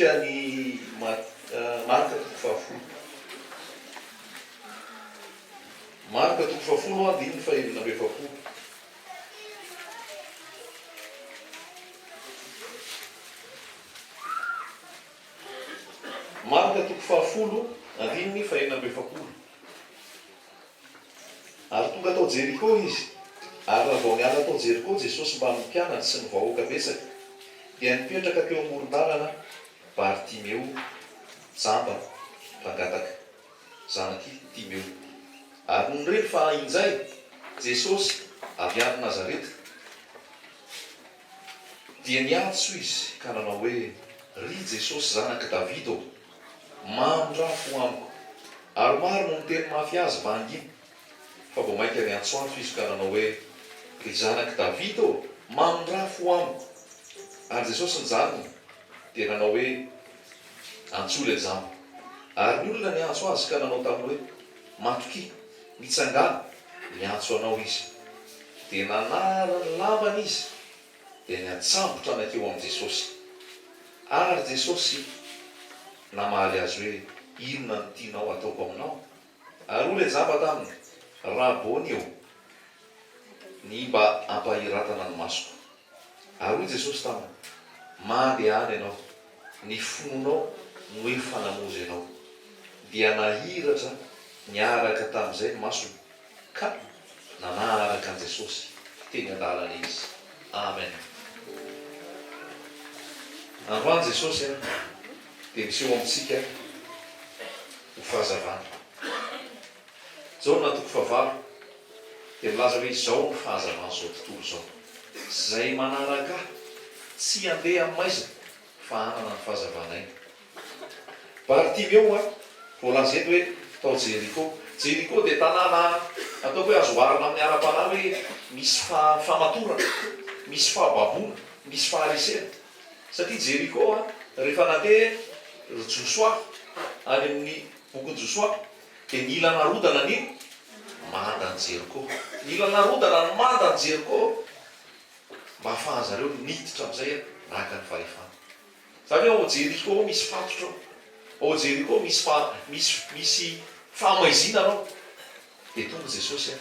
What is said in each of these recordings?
isika ny marika toko fahafolo. Marika toko fahafolo andininy fahelina amby efapolo. Marika toko fahafolo andininy fahelina amby efapolo. Ary tonga tao Jeriko izy. Ary raha vao niala tao Jeriko Jesosy mba amin'ny mpianatra sy ny vahoaka betsaka dia nipetraka teo amoron-dalana Bartimeo, jamba mpangataka, zanaky Timeo. Ary nireny fa injay Jesosy avy any Nazareta dia niantso izy ka nanao hoe, ry Jesosy zanaky Davida, mandrafo amiko. Ary maro no miteny mafy azy vanginy, fa vao mainka niantsoantso izy ka nanao hoe, ry zanaky Davida, mandrafo amiko. Ary Jesosy nijanony dia nanao hoe, antsola zamba. Ary ny olona niantso azy ka nanao taminy hoe, matoky, mitsangana, niantso anao izy. Dia nanarany lavany izy dia niatsambotra anakeo amin'ny Jesosy. Ary Jesosy namaly azy hoe, inona no tianao ataoko aminao? Ary olona zamba taminy, rabony eo, ny mba ampahiratana ny masoko. Ary hoy Jesosy taminy, mandeha any ianao, ny fononao no efa namonjy ianao. Dia nahiratra niaraka tamin'izay ny masony, ka nanaraka an Jesosy teny an-dalana izy. Amen. Androany Jesosy dia miseho amintsika ho fahazavana. Jaona toko fahavalo dia milaza hoe izao ny fahazavana zao tontolo zao. Zay manaraka tsy handeha amin'ny maizina fa hanana ny fahazavana iny. Bartimeo voalaza eto hoe tao Jeriko. Jeriko dia tanàna ataoko hoe azo oharina amin'ny ara-panahy hoe misy famatorana, misy fahababona, misy faharesena. Satria Jeriko rehefa nandeha Josoa any amin'ny boky Josoa dia ny ilana rodana nino manda ny Jeriko. Ny ilana rodana ny manda ny Jeriko mba ahafahan'zareo niditra amin'izay naka ny fahefana. Satria ao Jeriko misy fatotra ao Jeriko misy fahamaizina anao. Dia tonga Jesosy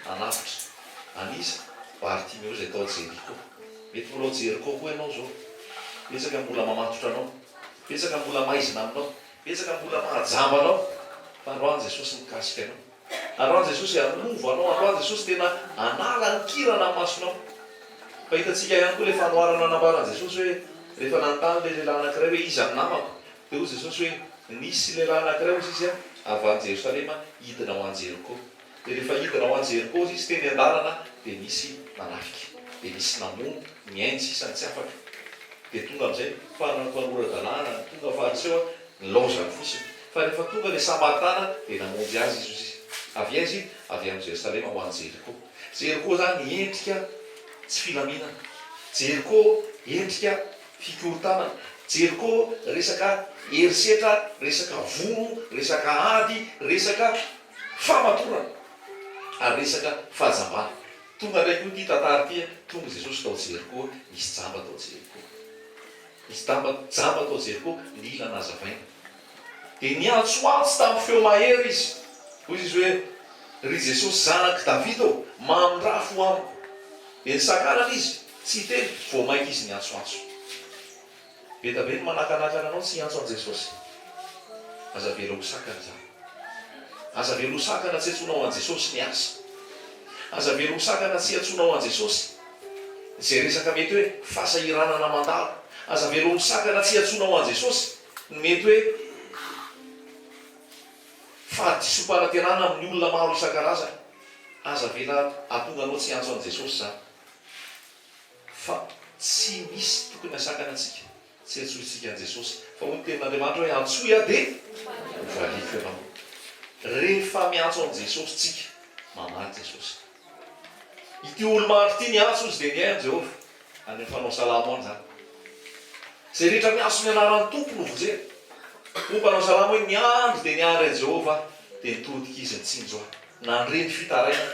nanafitra aniza Bartimeo zay tao Jeriko. Mety mbola ao Jeriko koa ianao zao. Betsaka mbola mamatotra anao, betsaka mbola maizina aminao, betsaka mbola mahajamba anao. Fa androany Jesosy mikasika anao. Androany Jesosy anova anao. Androany Jesosy tena anala ny kirana amin'ny masonao. Fa hitantsika ihany koa le fanoharana anambaran'i Jesosy hoe rehefa nanontany le lehilahy anankiray hoe iza ny namako, dia hoy Jesosy hoe nisy lehilahy anankiray ozy izy avy any Jerosalema hidina ho any Jeriko. Dia rehefa hidina ho any Jeriko izy teny an-dalana dia nisy nanafika, dia nisy namono miaintsy isany tsy afaka. Dia tonga amin'izay farana mpanorandalàna, tonga fariseo nilaozany fotsiny. Fa rehefa tonga le Samaritana dia namonjy azy izy. Avy aiza izy? Avy amin'ny Jerosalema ho any Jeriko. Jeriko zany endrika tsy filaminana. Jeriko endrika fikorontanana. Jeriko resaka herisetra, resaka vono, resaka ady, resaka famatorana, ary resaka fahazambana. Tonga ndraiky ity tantara ity, tonga Jesosy tao Jeriko, nisy jamba tao Jeriko. Nisy jamba tao Jeriko, ny ilana hazavaina. Dia niantsoantso tamin'ny feo mahery izy. Hoy izy hoe, ry Jesosy zanaky Davida, mandrafo amiko. Dia nisakarana izy, tsy teny, vao mainka izy niantsoantso. Beta be ny manakanakana anao tsy hiantso an Jesosy. Aza velo ho sakana zany. Aza velo ho sakana tsy antsoinao an Jesosy ny asa. Aza velo ho sakana tsy antsoinao an Jesosy izay resaka mety hoe fahasahiranana mandalo. Aza velo ho sakana tsy antsoinao an Jesosy ny mety hoe fahadisom-panantenana amin'ny olona maro isan-karazany. Aza vela atonga anao tsy antso an Jesosy zany. Fa tsy misy tokony asakana antsika tsy antsointsika an Jesosy. Fa hoy ny tenin'Andriamanitra hoe antsoy aho dia valiko ianao. Rehefa miantso an Jesosy tsika, mamaly Jesosy. Ity olo maro ity niantso izy dia niain Jehovah. Any amin'ny fanao salamo any zany. Zay rehetra miantso ny anaran'ny tompo no vonjeny. Ho mpanao salamo hoe niandro dia niandry an Jehovah dia nitodika izy nitsinjo ahy. Nandreny fitaraina,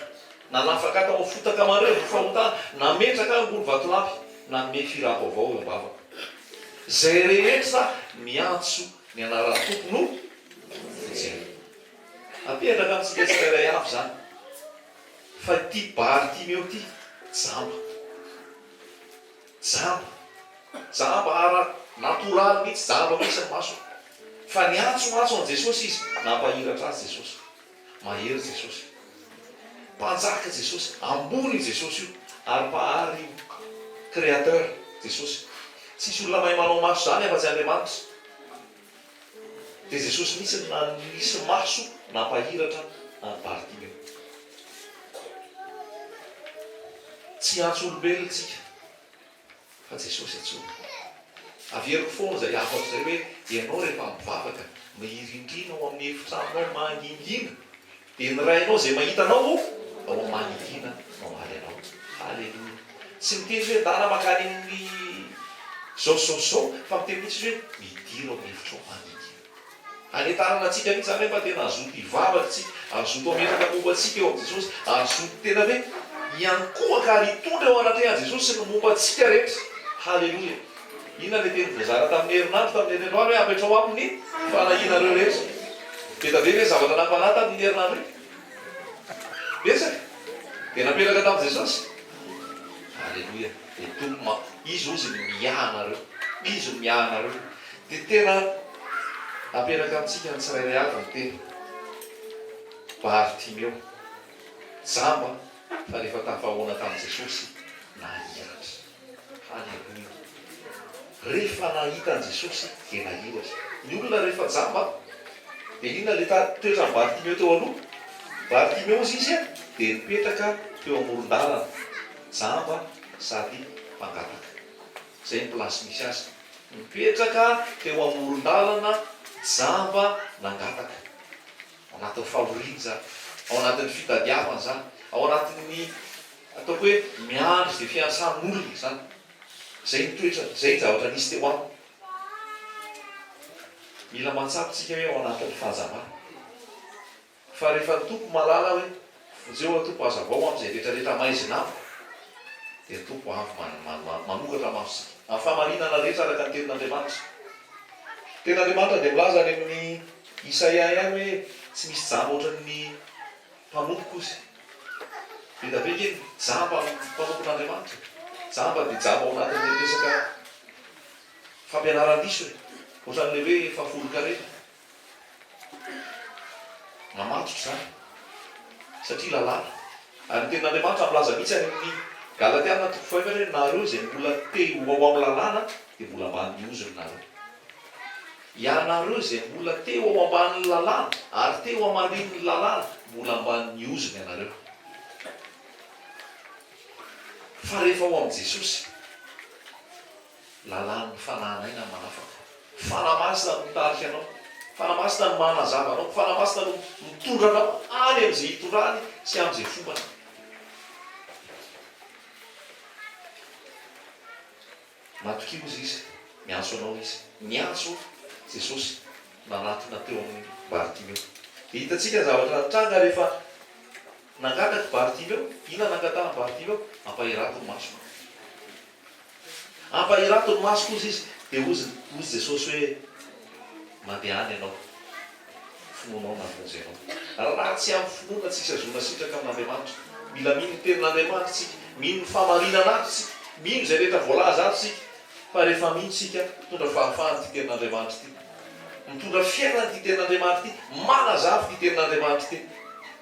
nanafaka tao fotaka amareo fahotana, nametraka ambony vatolampy, nanome firako avao eo am-bavako. zay rehetra miantso ny anaran'ny tompono fijery. Apetraka amintsika tsirairay avy zany fa ty Bartimeo ty jamba ara natoraly mihitsy, jamba mihitsy ny maso, fa niantso an Jesosy izy, nampahiratra azy Jesosy, mahery Jesosy, mpanjaka Jesosy, ambony Jesosy io, ary mpahary créateur Jesosy. Tsisy olona mahay manao maso zany afa-tsy Andriamanitra. De Jesosy mihitsy nisy maso nampahiratra any Bartimeo. Tsy antso olombelona tsika fa Jesosy antsoina. Averiko foana zay afaky zay hoe ianao rehefa mivavaka mirindrina ao amin'ny efitranao mangingina, de ny rainao zay mahitanao ao mangingina mamaly anao. Halleluja. Tsy miteny hoe dana makany amin'ny zao fa miteny mihitsy hoe midiro amin'ny efitrao mangingina. Hanetanana atsika mihitsy zany fa tena azoto hivavaka tsika, azoto ametraka momba atsika eo amin'ny Jesosy, azoto tena hoe iankohaka ary hitondra ao anatrehan'i Jesosy sy ny momba atsika rehetra. Halleluja. Inona le teny voazara tamin'ny herinandro tamin'ny herinandro hoe apetrao aminy fanahinareo rehetra. Betabe hoe zavatra nampanahy tamin'ny herinandro iny. Betsaka. De napetraka tamin'i Jesosy. Halleluja. De tomma izy ozy miahanareo. Izy miahanareo. De tena apetraka amintsika ny tsirairay avy ny teny Bartimeo, jamba fa rehefa tafahoana tamin'i Jesosy nahiratra. Halleluja. Rehefa nahita an Jesosy dia nahiratra. Ny olona rehefa jamba dia inona le toetra ny Bartimeo teo aloha? Bartimeo izy dia nipetraka teo amoron-dalana, jamba sady mpangataka. Zay ny plasy misy azy. Nipetraka teo amoron-dalana, jamba nangataka. Ao anatin'ny fahoriana zany, ao anatin'ny fitadiavana zany, ao anatin'ny ataoko hoe miandry dia fiansan'olona zany. Zay ny toetra, zay ny zavatra nisy teo aminy. Mila mantsapitsika hoe ao anatin'ny fahazavana. Fa rehefa ny tompo malala hoe fonjeo tompo hazavao amin'izay rehetrarehetra maizina amiko, dia ny tompo avy manokatra masika. Amin'ny famarinana rehetra araka ny tenin'Andriamanitra. Tenin'Andriamanitra dia milaza any amin'ny Isaia ihany hoe tsy misy jamba ohatran'ny mpanompoka izy. Betabe kely jamba mpanompon'Andriamanitra. Jamba dia jamba ao anatin'ilay resaka fampianaran-diso e. Ohatran'ilay hoe fahafolo-karena. Mamatotra zany. Satria lalàna. Ary ny tenin'Andriamanitra milaza mihitsy any amin'ny Galatiana 5 hoe nareo izay mbola te ho ao amin'ny lalàna dia mbola ambany miozona nareo. Ianareo izay mbola te ho ao ambanin'ny lalàna ary te ho amarin'ny lalàna mbola ambany miozona ianareo. Fa rehefa ao amin'i Jesosy, lalàna ny fanahinaina manafaka. Fanamasina no mitarika anao, fanamasina no manazava anao, fanamasina no mitondra anao any amin'izay hitondrany sy amin'izay fombany. Matokio izy, miantso anao izy. Miantso Jesosy nanatona teo amin'ny Bartimeo. Hitantsika zavatra tranga rehefa nangataka Bartimeo, inona nangatana Bartimeo? Ampahirato ny maso. Ampahirato ny maso kozy izy, dia ozy Jesosy hoe mandehany ianao, finoanao navonjy ianao. Raha tsy amin'ny finoana tsisy azona sitraka amin'Andriamanitra. Mila mino ny tenin'Andriamanitra tsika, mino ny famarinana ato tsika, mino izay rehetra voalaza ato tsika. Fa rehefa mino tsika, mitondra fahafahana ty tenin'Andriamanitra ty, mitondra fiainana ty tenin'Andriamanitra ty, manazava ty tenin'Andriamanitra ty.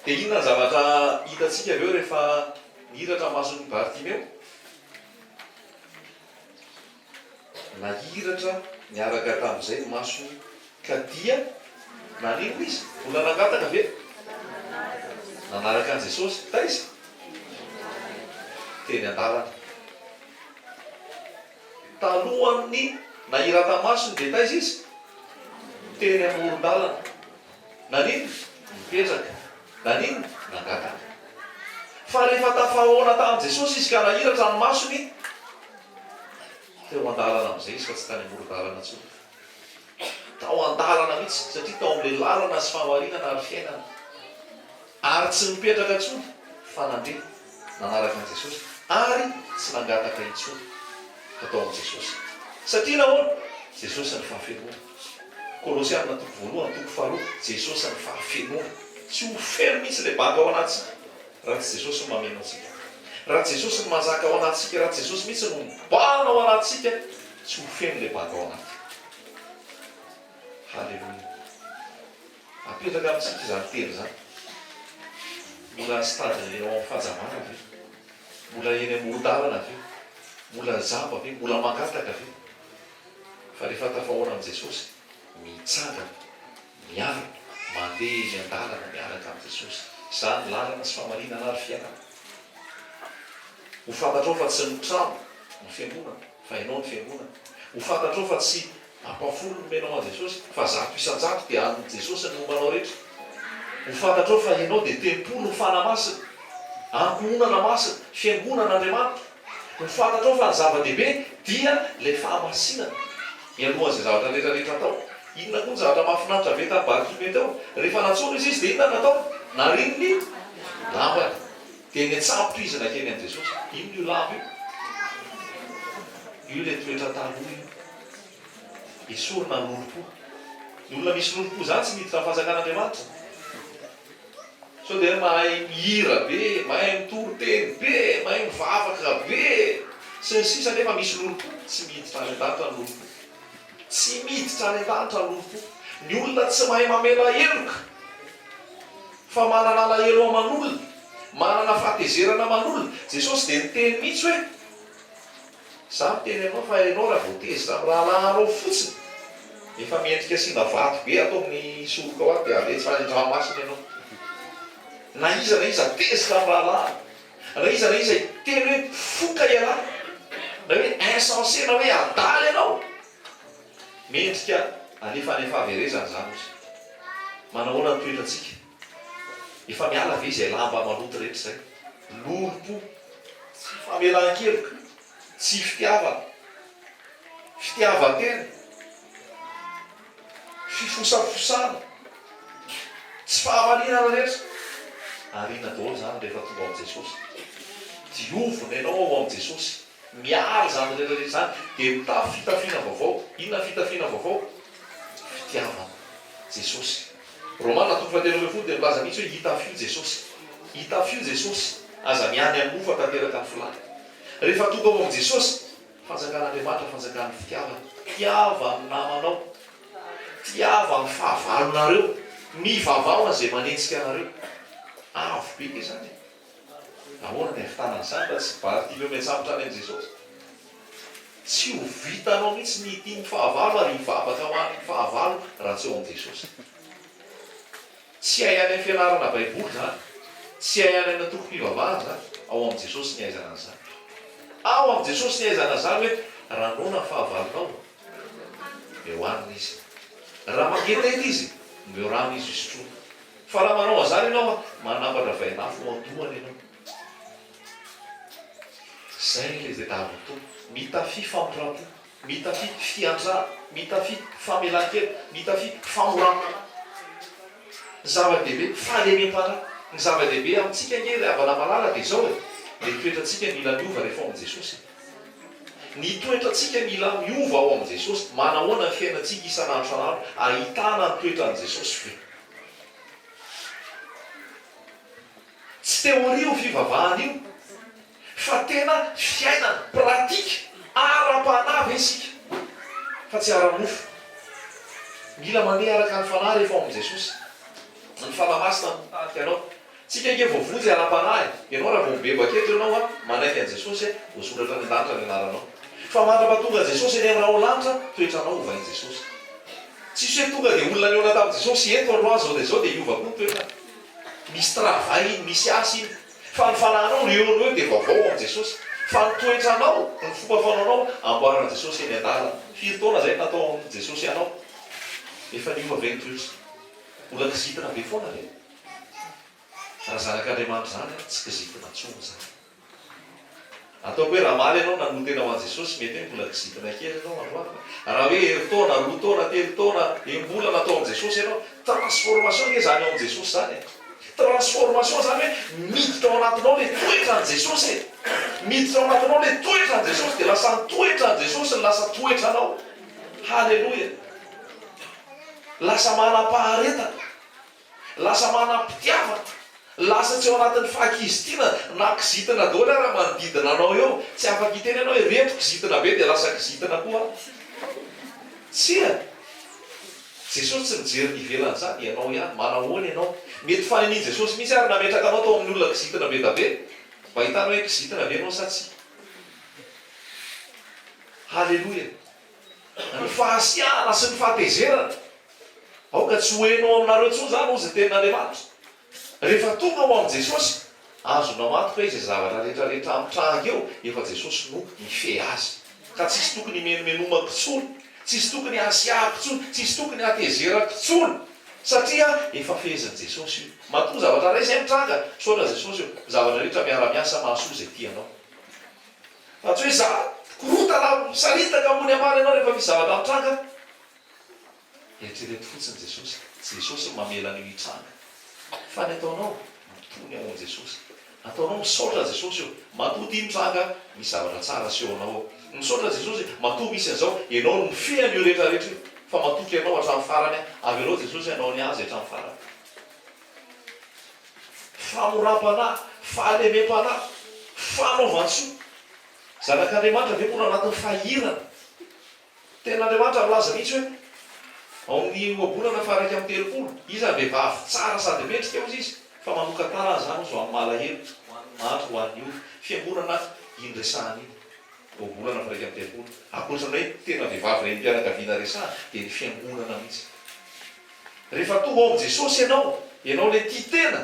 Dia inona zavatra hitatsika avy eo rehefa nihiratra mason'ny Bartimeo? Nahiratra niaraka tamin'izay ny masony ka dia nanino izy? Mbola nangataka ve? Nanaraka an Jesosy, taiza? Teny an-dalana. Talohan'ny nahirata masony dia taiza izy? Teny amoron-dalana. Nanino? Mipetraka. Nanino? Nangataka. Fa rehefa tafahoana tamin'i Jesosy izy ka nahiratra ny masony, teo an-dalana amin'izay izy fa tsy tany amoron-dalana intsony. Tao an-dalana mihitsy satria tao amin'ilay lalana sy famarinana ary fiainana. Ary tsy mipetraka intsony fa nandeha nanaraka an Jesosy ary tsy nangataka intsony atao amin'i Jesosy. Satria nahoana? jesosy ny fahafenoana. Kolosiana toko voalohany toko faharoa, jesosy ny fahafenoana. Tsy ho feno mihitsy le baka ao anatsika raha tsy jesosy no mameno antsika, raha tsy jesosy no mazaka ao anatsika, raha tsy jesosy mihitsy no mibahana ao anatsika, tsy ho feno le baka ao anaty. Halleloia. Apetraka amintsika izany teny zany. Mbola stadiny eo amin'ny fahajamana ve, mbola eny amoron-dalana ve, mbola zaba ve, mbola mangataka ve. Fa rehefa tafahoana amin'ny Jesosy, mitsanga, miara, mandeha eny an-dalana miaraka amin'ny Jesosy. Izany lalana sy famarinana ary fiainana. Ho fantatrao fa tsy ny trano ny fiangonana, fa ianao ny fiangonana. Ho fantatrao fa tsy ampafolo no menao a Jesosy, fa zato isan-jato dia an'ny Jesosy ny mombanao rehetra. Ho fantatrao fa ianao dia tempolo ny fana masina, ankohonana masina, fiangonan'Andriamanitra. Ho fantatrao fa ny zava-dehibe dia le fahamasinana. Mialohan'izay zavatra rehetrarehetra atao. Inona koa ny zavatra mahafinaritra be tamin'ny Bartimeo tao? Rehefa natsoina izy dia inona natao? Nariny ny lambany. Dia ny antsampotoizina kely an' Jesosy. Ino io lamba io? Io le toetra taloha io. Esorina ny lolo-po. Ny olona misy lolo-po zany tsy miditra amin'ny fanjakan'Andriamanitra. So dia mahay mihira be, mahay mitoro-teny be, mahay mivavaka be. Sy ny sisa nefa misy lolo-po, tsy miditra any an-danitra ny lolo-po. Tsy miditra any an-danitra ny lolo-po. Ny olona tsy mahay mamela heloka, fa manana alahelo aman'olona, manana fahatezerana aman'olona. Jesosy dia niteny mihitsy hoe, za miteny aminao fa ianao raha voatezitra amin'ny rahalahinao fotsiny, efa miendrika singa vato be atao amin'ny soroka ao dia aletsy any an-dranomasina ianao. Na iza tezitra amin'ny rahalahina, na iza teny hoe foka ialahy, na hoe insensé, na hoe adaly ianao. Mendrika alefa any fahaverezana zany ozy. Manahoana ny toetrantsika? Efa miala ve izay lamba maloto rehetra izay? Lolo-po, tsy famelan-keloka, tsy fitiavana, fitiavan-tena, fifosafosana, tsy fahamarinana rehetra. Arina daholo zany rehefa tonga ao amin'i Jesosy. Diovina ianao ao amin'i Jesosy. Miala zany rehetrarehetra zany dia mitafy fitafiana vaovao. Inona fitafiana vaovao? Fitiavana Jesosy. Romana 3:10 dia milaza mihitsy hoe hitafio Jesosy. Hitafio Jesosy aza miany amin'ny mofa tanteraka ny filany. Rehefa tonga ao amin'i Jesosy, fanjakan'Andriamanitra, fanjakan'ny fitiavana. Tiava ny namanao, tiava ny fahavalonareo, mivavahona izay manenjika anareo. Avo be zany. Ahoana ny havitanana izany raha tsy Bartimeo miantsambotra any amin'i Jesosy? Tsy ho vitanao mihitsy ny tia ny fahavalo ary hivavaka ho an'ny fahavalo raha tsy eo amin'i Jesosy. Tsy hay any amin'ny fianarana baiboly zany, tsy hay any amin'ny tokom-pivavahana zany, ao amin'i Jesosy ny aizana an'izany. Ao amin'i Jesosy ny aizana an'izany hoe raha noana ny fahavalonao, eo anina izy. Raha mangetaheta izy, meo rano izy isotroana. Fa raha manao an'izany ianao, manambatra vainafo ho andohany ianao. Zay le zay davontoana. Mitafy famorako, mitafy fiantrana, mitafy famelan-kely, mitafy famorana. Ny zava-dehibe fahalemem-pana. Ny zava-dehibe amintsika nge avana malala dia izao ny toetrantsika mila miova rehefa ao amin'i Jesosy. Ny toetrantsika mila miova ao amin'i Jesosy. Manahoana ny fiainantsika isan'andro san'andro, ahitana ny toetran'i Jesosy ve. Tsy teoria io fivavahana io, fa tena fiainana pratika, ara-panahy ve isika, fa tsy ara-mofo. Mila mandeha araka ny fanahy rehefa ao amin'i Jesosy. Ny fanamasina mitatika anao. Tsika nge voavotsy ara-panahy. Ianao raha voabebaka eto ianao manaiky an'i Jesosy, voasoratra ny lanitra ny anaranao. Fa mandrapatonga Jesosy eny amin'ao lanitra, toetranao ovain'i Jesosy. Tsisy hoe tonga dia olona niona tamin'i Jesosy eto androany zao dia zao dia iova koa ny toetrana. Misy travail iny, misy asa iny. Fa ny fanahinao no eo no eo dia vaovao amin'i Jesosy. Fa ny toetranao, ny fomba fanaonao, amboaran'i Jesosy eny an-dalana. Firy taona zay natao amin'i Jesosy ianao. Efa niova ve ny toetra? Mbola kizitina be foana ve? Raha zanak'Andriamanitra zany, tsy kizitina tsony zany. Ataoko hoe raha maly ianao nanotena ho an'i Jesosy, mety hoe mbola kizitina kely ianao androany. Raha hoe herintaona, roa taona, telo taona, embola natao amin'i Jesosy ianao, transformation nge zany ao amin'i Jesosy zany. Transformation zany hoe miditra ao anatinao le toetran'i Jesosy. Miditra ao anatinao le toetran'i Jesosy dia lasa ny toetran'i Jesosy ny lasa toetranao. Haleloia. Lasa manam-paharetana, lasa manam-pitiavana, lasa tsy ao anatin'ny fahakizitina na kizitina daholo raha manodidina anao eo. Tsy afaka hiteny anao hoe reto kizitina be dia lasa kizitina koa. Tsia Jesosy tsy mijery ny ivelan'izany, ianao ihany manahoana ianao. Mety faniniany Jesosy mihitsy ary nametraka anao tao amin'ny olona kizitina be da be mba hitanao hoe kizitina be anao sa tsy. Haleloia. Ny fahasiahana sy ny fahatezerana aoka tsy hoenao aminareo intsony zany ozy tenin'Andriamanitra. Rehefa tonga ao amin'i Jesosy, azonao antoka izay zavatra rehetrarehetra amin'ny tranga eo, efa Jesosy no mifehy azy. Ka tsisy tokony menomenomako intsony, tsisy tokony hasiahako intsony, tsisy tokony hatezerako intsony, satria efa fehezin' Jesosy io. Matoa zavatra ray izay mitranga, sotra Jesosy io, zavatra rehetra miara-miasa mahasoa izay tianao. Fa tsy hoe za korotana saritaka ambony ambany ianao rehefa misy zavatra mitranga. Eritrereto fotsiny Jesosy, Jesosy mamela an'io hitranga. Fa ny ataonao mitony ao amin'i Jesosy, ataonao misaotra Jesosy io, matoa tia mitranga, misy zavatra tsara sy eo anao. Misaotra Jesosy, matoa misy an'izao, ianao no mifehy an'io rehetrarehetra io, fa matoky ianao hatramin'ny farany, avy aloha Jesosy ianao ny azy hatramin'ny farany. Famoram-panahy, fahalemem-panahy, fanaovan-tsoa. Zanak'Andriamanitra ve mbola anatin'ny fahirana. Ten'Andriamanitra milaza mihitsy hoe ao amin'ny ohabolana faraka amin'ny telopolo, iza vehivavy tsara sady metrika eo izy, fa manokatana azy zany zo amin'ny malahelo, hoan'ny matro, hoan'ny io, fiangonana indresahany iny. Ohabolana faraka amin'ny telopolo. Akoatran'ny hoe tena vehivavy reny mpianakaviana resahany, dia ny fiangonana mihitsy. Rehefa tonga ao amin'i Jesosy ianao le tia tena,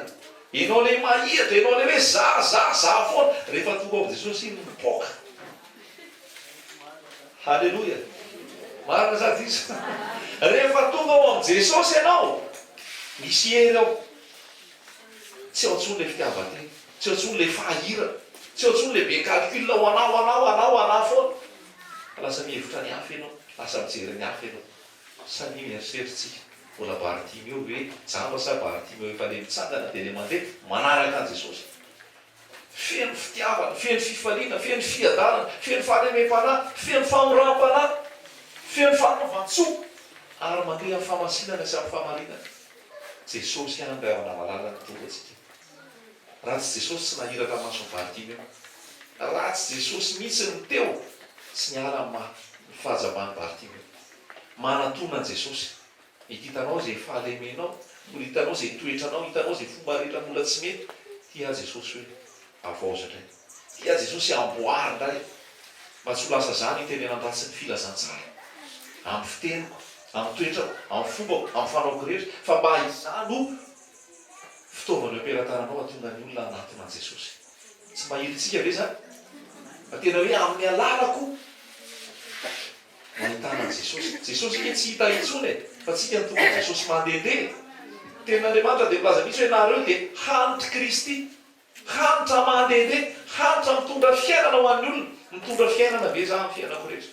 ianao le mahiratra, ianao le hoe za foana, rehefa tonga ao amin'i Jesosy iny mipoaka. Haleloia. Marina sady izy. Rehefa tonga ao amin'i Jesosy ianao, misy hery ao. Tsy ao intsony le fitiavan-tena, tsy ao intsony le fahirana, tsy ao intsony le be calcul ho anao foana. Lasa mihevitra ny hafa ianao, lasa mijery ny hafa ianao. Samy mieritreritsika, mbola Bartimeo hoe jamba sa Bartimeo efa le mitsangana dia le mandeha manaraka an' Jesosy. Feno fitiavana, feno fifaliana, feno fiadanana, feno fahalemem-panahy, feno famoram-panahy, feno fanaovan-tsoa, ary mandeha amin'ny famasinana sy amin'ny fahamarinana. Jesosy ihany no avana malalaka tonga antsika. Raha tsy Jesosy tsy nahiraka mason'ny Bartimeo, raha tsy Jesosy mihitsy ny teo tsy niara amin'ny fahazabany Bartimeo. Manantonany Jesosy, hitanao izay fahalemenao, hitanao izay toetranao, hitanao izay fomba rehetra mbola tsy mety, tia Jesosy hoe avaozatra, tia Jesosy amboary ndray, mba tsy ho lasa zany itenenan-dratsy ny filazantsara amin'ny fiteniko, amin'ny toetrako, amin'ny fombako, amin'ny fanaoko rehetra, fa mba izany ho fitaovana ampiaratananao atonga ny olona anatin'i Jesosy. Tsy mahiritsika ve zany? Fa tena hoe amin'ny alalako mahitana Jesosy. Jesosy ke tsy hita intsony fa tsika ny tonga Jesosy mandehandeha. Ten'Andriamanitra dia milaza mihitsy hoe nareo dia hanitry Kristy, hanitra mandehandeha, hanitra mitondra fiainana ho an'ny olona. Mitondra fiainana ve za amin'ny fiainako rehetra?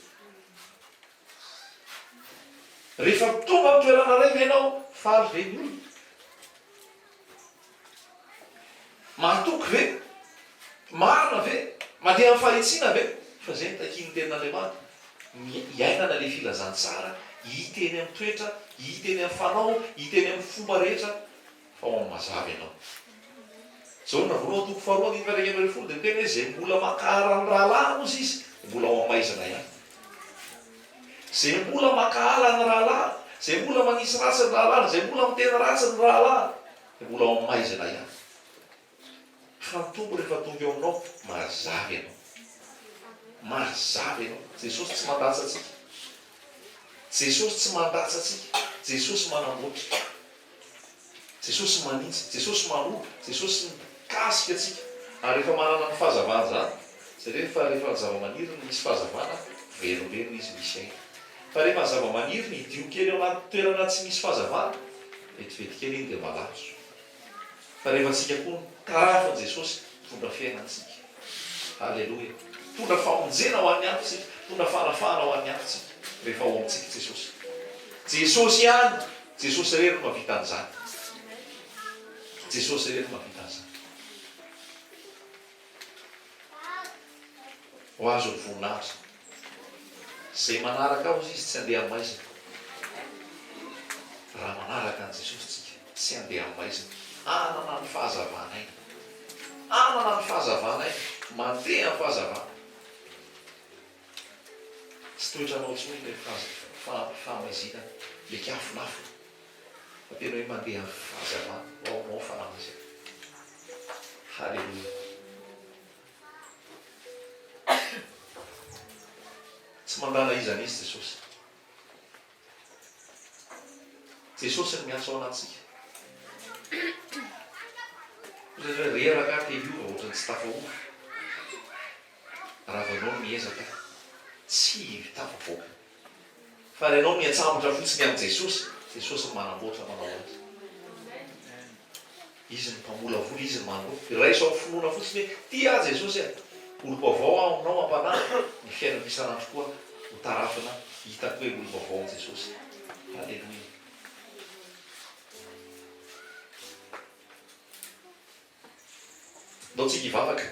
Rehefa tonga amin'ny toerana ray ve ianao, faly ve ny olona? Mahatoky ve? Marina ve? Mandeha amin'ny fahitsiana ve? Fa izay no takiany ten'Andriamanitra. Iainana le filazantsara, hita eny amin'ny toetra, hita eny amin'ny fanao, hita eny amin'ny fomba rehetra, fa ao amin'ny mazava ianao. Zao na voalohany toko faharoa ny faraka amin'ny folo dia miteny hoe izay mbola makahara ny rahalahy moa izy, mbola ao amin'ny maizana ihany. Izay mbola makahala ny rahalahy, izay mbola manisy ratsy ny rahalahy, izay mbola miteny ratsy ny rahalahy, dia mbola ao amin'ny maizana ihany. Fa ny tombo rehefa tonga eo aminao, mazava ianao. Mazava ianao. Jesosy tsy mandatsa atsika. Jesosy tsy mandatsa atsika. Jesosy manamboatra. Jesosy manitsy. Jesosy manoro. Jesosy mikasika atsika. Ary rehefa manana ny fahazavana zany, satria rehefa ny zava-maniry no misy fahazavana, velombelona izy misy aina. Fa rehefa ny zava-maniry ny idio kely ao anaty toerana tsy misy fahazavana, vetivety kely iny dia malatso. Fa rehefa tsika koa karafan'i Jesosy, tondra fiainantsika. Halleloia. Tondra famonjena ho an'ny antsika, tondra fanafana ho an'ny antsika rehefa ao amintsika Jesosy. Jesosy ihany, Jesosy irery no mahavita an'izany. Jesosy irery no mahavita an'izany. Ho azo ny voninahitra. zay manaraka ao izy tsy handeha amaizina raha manaraka an' jesosy tsika tsy handeha amaizina anana ny fahazavana ainy anana ny fahazavana ainy mandeha ny fahazavana tsy toetranao tsy hoe le fahamaizina le kafinafo fa tena hoe mandeha ny fahazavana aonao fanamaizina. Halleluia. tsy mandala izany izy jesosy. Jesosy ny miantso ao anatsika hoe reraka tehiova ohatrany tsy tafahova raha vanao miezaka tsy tafavoaka fa ry anao miatsambotra fotsiny amin'ny jesosy. Jesosy ny manamboatra manao azy. Izy ny mpamola vola, izy ny manao raiso amin'ny finoana fotsiny hoe tia jesosy a olo-baovao aminao ampanahy ny fiainana isanandro koa ho tarafina hitako hoe olo-baovao an' jesosy. Halleluia. ndao tsika hivavaka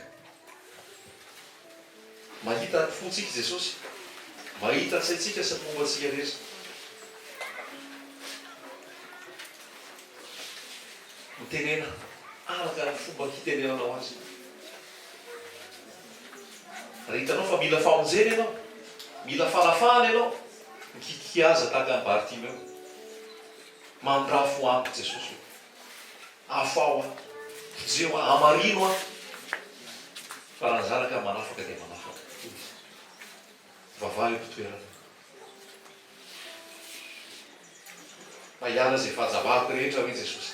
mahita ny fontsika jesosy, mahita ny saitsika sy ny momba antsika rehetra. mitenena araka ny fomba hitenenanao azy. raha hitanao fa mila famonjena ianao, mila fanafana ianao, mikikiaza tahaka ny Bartimeo mandrafo amiko jesosy afao a jeo a amarino a fa raha zanaka manafaka dia manafaka. Vavaha io toerana fa hiala zay fahazavako rehetra hoe jesosy.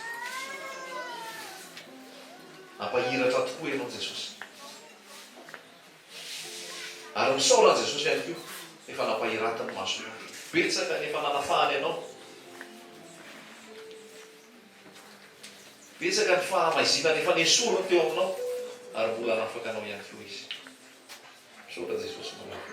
Ampahiratra tokoa ianao jesosy ary misaoran' jesosy ihany koa efa nampahiratany masonao betsaka nefa nanafahany ianao, betsaka ny fahamaizinany efa nesorony teo aminao ary mbola nafaka anao ihany koa izy. Misaora jesosy manao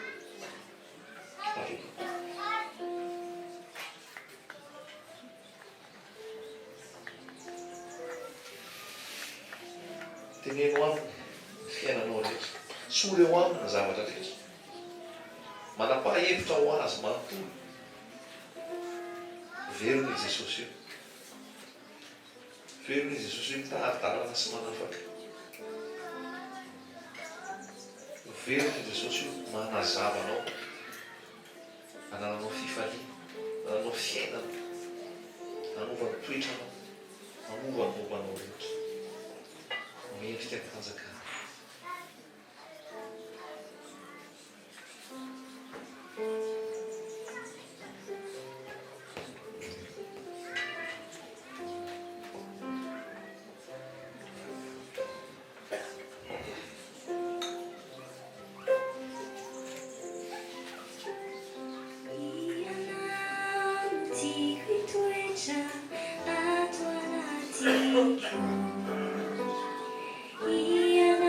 teneno aminy fiainanao rehetra, sory eo aminy ny zavatra rehetra, manapa-hevitra ho azy manontolo. Veriny jesosy io, veriny jesosy io mitahadalana sy manafaka. Veriny jesosy io manazavanao, anananao fifaliana, ananao fiainana, nanovany toetranao, manovany mombanao rehetra. Mendrika ny fanjakana. Ia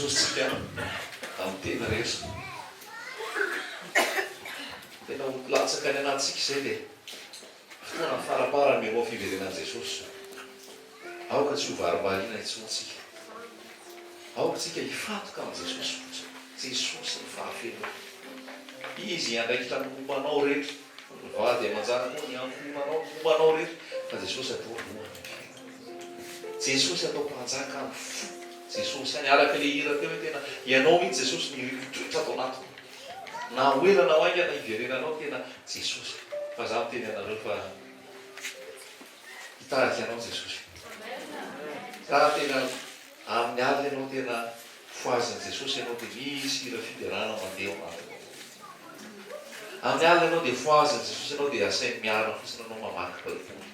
Jesosy tsika amin'ny tena rehetra. Tena latsaka ny anatsika izay le fotoana farapara mianao fiverenan'i Jesosy. Aoka tsy ho varimariana intsontsika. Aoka tsika hifantoka amin'ny Jesosy fotsiny. Jesosy ny fahafenao. Izy andraikitra ny mombanao rehetra. Ny vady aman-jany koa ny ankohonanao ny mombanao rehetra. Fa Jesosy atao lohany. Jesosy atao mpanjaka amin'ny fo. Jesosy any araka le hira teo hoe tena ianao mihitsy Jesosy ny rivotra atao anatiny. Na hoela na oainga na hiverenanao tena Jesosy. Fa za miteny anareo fa hitarika anao Jesosy. Raha tena amin'ny alina ianao tena foazin' Jesosy ianao dia misy hira fiderana mandeha anatiny. Amin'ny alina ianao dia foazin' Jesosy ianao dia asainy miarana fotsiny anao mamaky baiboly.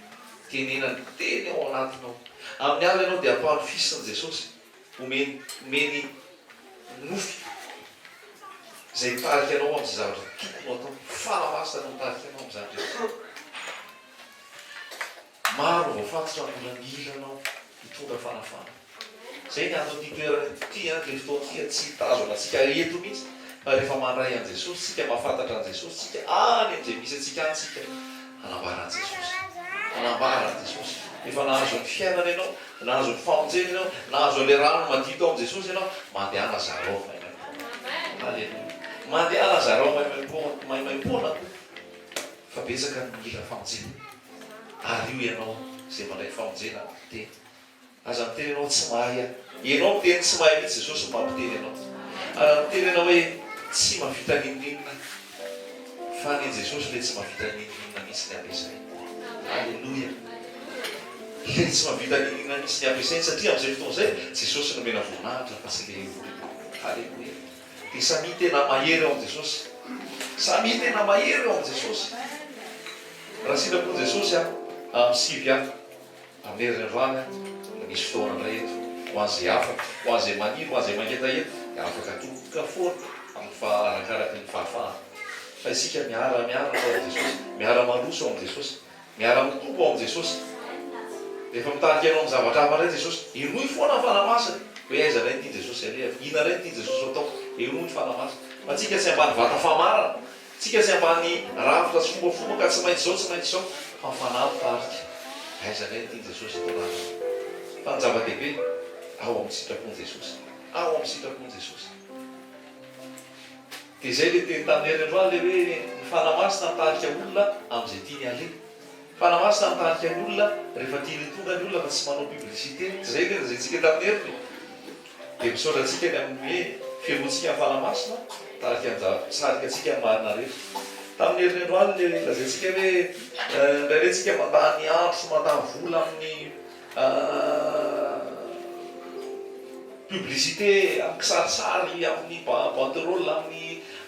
Tenenany teny ao anatinao. Amin'ny alina ianao dia ampanofisin'i Jesosy. Omeny nofy izay mitarika anao amin'izay zavatra tokony atao. Fanamasina no mitarika anao amin'izany rehetra. Maro voafatotra mbola mila anao hitondra fanafana. Izay ny antony ity toerana ity le fotoana tsy hitazona antsika eto mihitsy. Fa rehefa mandray an' Jesosy, tsika mahafantatra an' Jesosy, tsika any amin'izay misy antsika any tsika hanambara an' Jesosy. Hanambara an' Jesosy. Efa nahazo ny fiainana ianao, nahazo ny famonjena ianao, nahazo le rano madito ao amin'i Jesosy ianao, mandeha Lazarao maimaimpona. Halleluia. Mandeha Lazarao maimaimpona. Fa betsaka ny mila famonjena. Ary io ianao izay mandray famonjena miteny. Aza miteny ianao tsy mahay. Ianao miteny tsy mahay mihitsy Jesosy mampiteny ianao. Miteny ianao hoe tsy mahavita ninonina. Fa ny Jesosy le tsy mahavita ninonina mihitsy ny ampiasainy. Halleluia. Le tsy mahavita ninonina mihitsy ny ampiasainy satria amin'izay fotoana izay Jesosy nomena voninahitra fa tsy le olona. Halleluia. Dia samy tena mahery ao amin'i Jesosy. Samy tena mahery ao amin'i Jesosy. Raha sitrapon'i Jesosy amin'ny sivy amin'ny herin'ny androany misy fotoana indray eto ho an'izay afaka, ho an'izay maniry, ho an'izay mangeta eto dia afaka toboka foana amin'ny arakaraka ny fahafahana. Fa isika miara ao amin'i Jesosy, miara maloso ao amin'i Jesosy, miara mitombo ao amin'i Jesosy. Rehefa mitarika ianao amin'ny zavatra hafa indray Jesosy, inoy foana ny fanamasina. Hoe aiza indray ny tiany Jesosy aleha, ina indray ny tiany Jesosy atao, inoy ny fanamasina. Fa tsika tsy ambany vata famarana, tsika tsy ambany rafitra sy fombafomba ka tsy maintsy izao, tsy maintsy izao, fa mifanahy mitarika. Aiza indray ny tiany Jesosy atao anatiny. Fa ny zava-dehibe ao amin'ny sitrapon'i Jesosy. Ao amin'ny sitrapon'i Jesosy. Dia izay le teny tamin'ny herin'ny androany le hoe ny fanamasina mitarika olona amin'izay tiany aleha. Fanamasina mitarika ny olona rehefa tiany tonga ny olona fa tsy manao publicité. Zay le zay tsika tamin'ny heriny. Dia misaotra antsika ny amin'ny hoe fiaroantsika amin'ny fanamasina, tsarika antsika amin'ny marina rehetra. Tamin'ny herin'ny androany le lazaintsika hoe indraindray tsika mandany andro sy mandany vola amin'ny publicité, amin'ny kisarisary, amin'ny banderole,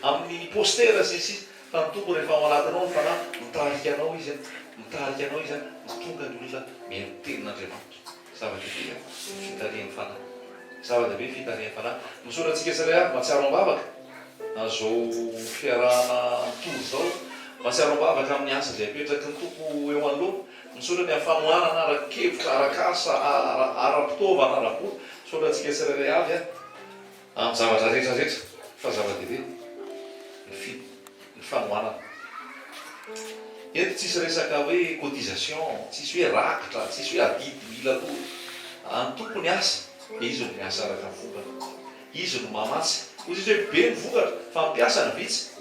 amin'ny postera sisy. Fa ny tompo rehefa ao anatinao ny fanahy, mitarika anao izy, mitarika anao izy, mitonga ny olona mihaino tenin'Andriamanitra. Zava-dehibe fitarian'ny fanahy. Zava-dehibe fitarian'ny fanahy. Misoratsika saray avy mahatsiaro am-bavaka. Azao fiarahana mitovy zao, mahatsiaro am-bavaka amin'ny asa izay apetraky ny tompo eo anoloana. Misorany amin'ny fanohanana ara-kevotra, arak'asa, ara-pitaovana, ara-bola. Misoratsika saray avy amin'ny zavatra rehetrarehetra. Fa zava-dehibe ny fanohanana. Eto tsisy resaka hoe cotisation, tsisy hoe rakitra, tsisy hoe adidy mila aloha. Any tompony asa, dia izy no miasa araka ny vokatra. Izy no mamatsy. Ozy izy hoe be ny vokatra fa mampiasa ny vitsy.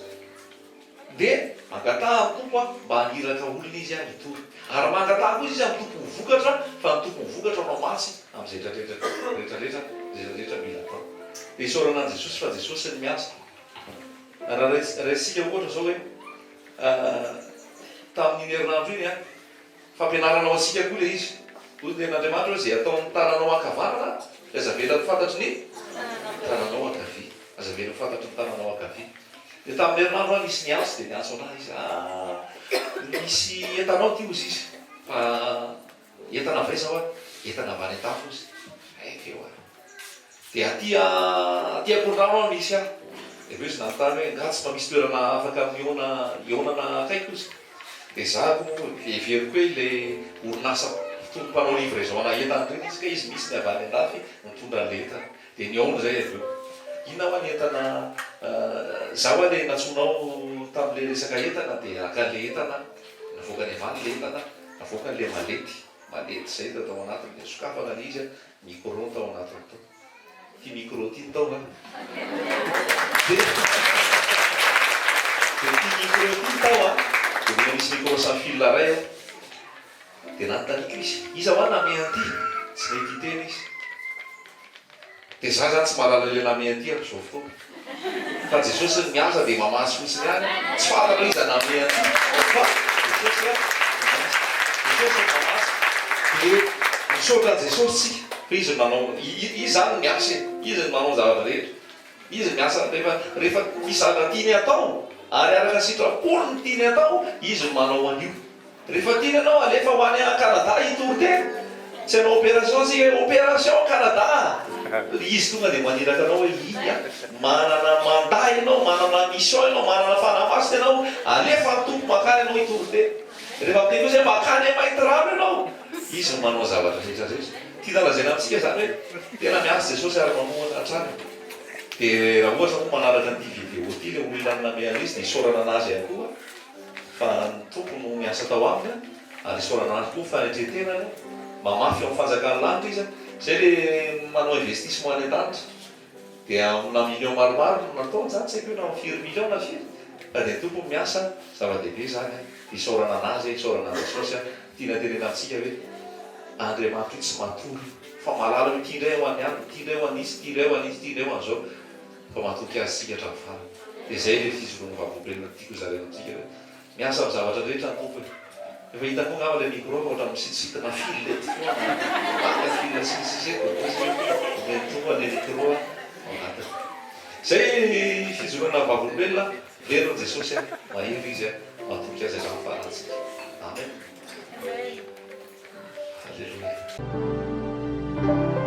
Dia mangataha amin'ny tompo mba haniraka olona izy hitory. Ary mangataha koa izy amin'ny tompo vokatra fa ny tompo vokatra no matsy amin'izay rehetrarehetra mila atao. Dia isaorana an' Jesosy fa Jesosy ny miasa. Raha raisitsika ohatra zao hoe tamin'ny herinandro iny fampianaranao antsika koa le izy. Hoy ten'Andriamanitra hoe izay ataon'ny tananao ankavanana, azavela fantatry ny tananao ankavia. Azavela fantatry ny tananao ankavia. Dia tamin'ny herinandro nisy ny asa dia niantso anahy izy. Misy entanao ty ozy izy. Fa entana avaiza ho entana avy any an-tafo izy. Eo dia aty akondrano misy dia hoe izy nanontany hoe ngatsy mba misy toerana afaka mionana akaiko izy. Dia zako everiko hoe le orinasa tompo mpanao livraison entana ireny izy ka izy misy ny avy any an-dafy mitondra lenta. dia niaona zay avy eo inona ho any entana zaho ale natsonao tamin'le resaka entana dia akale entana navoaka ny avaly le entana navoaka n'le malety zay da tao anatiny dia sokafana le izy a micro tao anatiny tao ty micro ty tao a dia ty micro ty tao a dia mila misy micro sans fil ray a dia nanotaniko izy ho ana mehanty tsy mety hiteny izy dia za zany tsy mahalala le namehanty ako zao fotoana fa Jesosy miasa dia mamasy fotsiny any tsy fantako izy namehanty fa Jesosy mamasy dia misaotra Jesosy tsika fa izy manao izy zany miasa izy manao zavatra rehetra izy miasa rehefa misy zavatra tiany atao ary araka sitrapolo ny tiany atao izy manao an'io rehefa tiany anao alefa ho any Canada itory tsy hanao opération sika opération Canada izy tonga dia maniraka anao hoe iny a manana manday ianao manana mission ianao manana fanamasina ianao alefa tompo makany ianao itory teny rehefa am'teny koa zay makany mahity rano ianao izy no manao zavatra rehetrarehetra tia nalazaina amintsika zany hoe tena miasa Jesosy ary mamoana antrano dia raha ohatra moa manaraka an'ity vidéo ty le olona nameana izy dia isaorana anazy ihany koa fa ny tompo no miasa tao aminy ary isaorana anazy koa fanetretenany mamafy amin'ny fanjakany lanitra izy zay le manao investissement any an-danitra dia amina million maromaro no natao zany tsy haiko hoe na firy million na firy fa dia tompo miasa zava-dehibe zany isaorana anazy isaorana Jesosy tiana tenena amintsika hoe Andriamanitra io tsy matory fa malala hoe tia indray ho any any tia indray ho anisy tia indray ho anisy tia indray ho an'izao fa matoky azy sika hatramin'ny farany dia zay le fizoroana vavolombelona tiako zareo amintsika hoe miasa amin'ny zavatra rehetra ny tompo efa hitako ngava le micro fa ohatra misitisitina fil le aka fil sisiseko tompo le micro ao anatiny zay fizoroana vavolombelona veriny Jesosy mahery izy matoky azy hatramin'ny farantsika amen. Hallelujah.